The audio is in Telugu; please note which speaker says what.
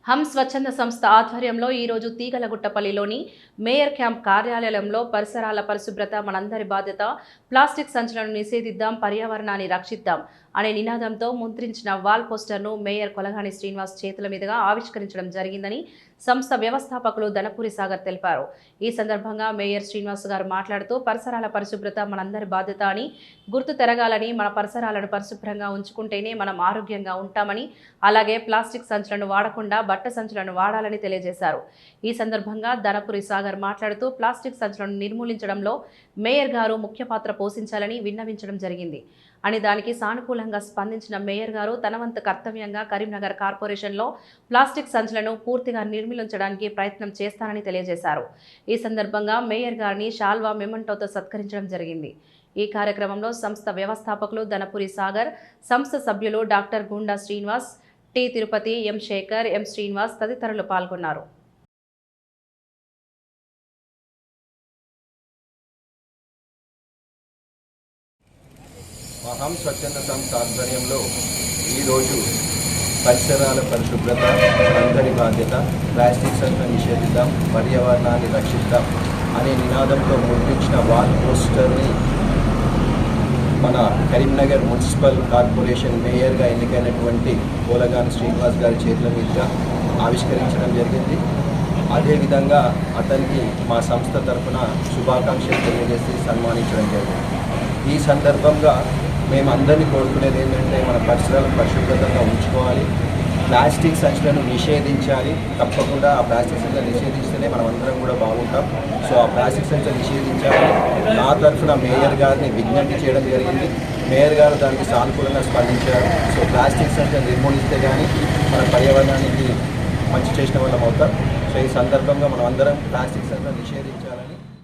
Speaker 1: హమ్ స్వచ్ఛంద సంస్థ ఆధ్వర్యంలో ఈరోజు తీగలగుట్టపల్లిలోని మేయర్ క్యాంప్ కార్యాలయంలో పరిసరాల పరిశుభ్రత మనందరి బాధ్యత, ప్లాస్టిక్ సంచులను నిషేధిద్దాం, పర్యావరణాన్ని రక్షిద్దాం అనే నినాదంతో ముద్రించిన వాల్ పోస్టర్ను మేయర్ కొలగాని శ్రీనివాస్ చేతుల మీదుగా ఆవిష్కరించడం జరిగిందని సంస్థ వ్యవస్థాపకులు ధనపురి సాగర్ తెలిపారు. ఈ సందర్భంగా మేయర్ శ్రీనివాస్ గారు మాట్లాడుతూ పరిసరాల పరిశుభ్రత మనందరి బాధ్యత అని గుర్తు తెరగాలని, మన పరిసరాలను పరిశుభ్రంగా ఉంచుకుంటేనే మనం ఆరోగ్యంగా ఉంటామని, అలాగే ప్లాస్టిక్ సంచులను వాడకుండా బట్ట సంచులను వాడాలని తెలియజేశారు. ఈ సందర్భంగా ధనపురి సాగర్ మాట్లాడుతూ ప్లాస్టిక్ సంచులను నిర్మూలించడంలో మేయర్ గారు ముఖ్య పాత్ర పోషించాలని విన్నవించడం జరిగింది అని దానికి సానుకూలంగా స్పందించిన మేయర్ గారు తన వంతు కర్తవ్యంగా కరీంనగర్ కార్పొరేషన్లో ప్లాస్టిక్ సంచులను పూర్తిగా నిర్మూలించడానికి ప్రయత్నం చేస్తానని తెలియజేశారు. ఈ సందర్భంగా మేయర్ గారిని శాల్వా మెమంటోతో సత్కరించడం జరిగింది. ఈ కార్యక్రమంలో సంస్థ వ్యవస్థాపకులు ధనపురి సాగర్, సంస్థ సభ్యులు డాక్టర్ గుండా శ్రీనివాస్, టి తిరుపతి, ఎం శేఖర్, ఎం శ్రీనివాస్ తదితరులు పాల్గొన్నారు.
Speaker 2: హమ్ స్వచ్ఛంద సంస్థ ఆధ్వర్యంలో ఈరోజు పరిసరాల పరిశుభ్రత అందరి బాధ్యత, ప్లాస్టిక్ సంచులను నిషేధిద్దాం, పర్యావరణాన్ని రక్షిద్దాం అనే నినాదంతో ముద్రించిన వాల్ పోస్టర్ని మన కరీంనగర్ మున్సిపల్ కార్పొరేషన్ మేయర్గా ఎన్నికైనటువంటి కొలగాని శ్రీనివాస్ గారి చేతుల మీదుగా ఆవిష్కరించడం జరిగింది. అదేవిధంగా అతనికి మా సంస్థ తరఫున శుభాకాంక్షలు తెలియజేసి సన్మానించడం జరిగింది. ఈ సందర్భంగా మేము అందరినీ కోరుకునేది ఏంటంటే మన పరిసరాలను పరిశుభ్రంగా ఉంచుకోవాలి, ప్లాస్టిక్ సంచులను నిషేధించాలి. తప్పకుండా ఆ ప్లాస్టిక్ సంచులను నిషేధిస్తేనే మనం అందరం కూడా బాగుంటాం. సో ఆ ప్లాస్టిక్ సంచులను నిషేధించాలి. నా తరఫున మేయర్ గారిని విజ్ఞప్తి చేయడం జరిగింది. మేయర్ గారు దానికి సానుకూలంగా స్పందించారు. సో ప్లాస్టిక్ సంచులను నిర్మూలిస్తే కానీ మన పర్యావరణానికి మంచి చేసిన వాళ్ళం అవుతాం. సో ఈ సందర్భంగా మనం అందరం ప్లాస్టిక్ సంచులను నిషేధించాలని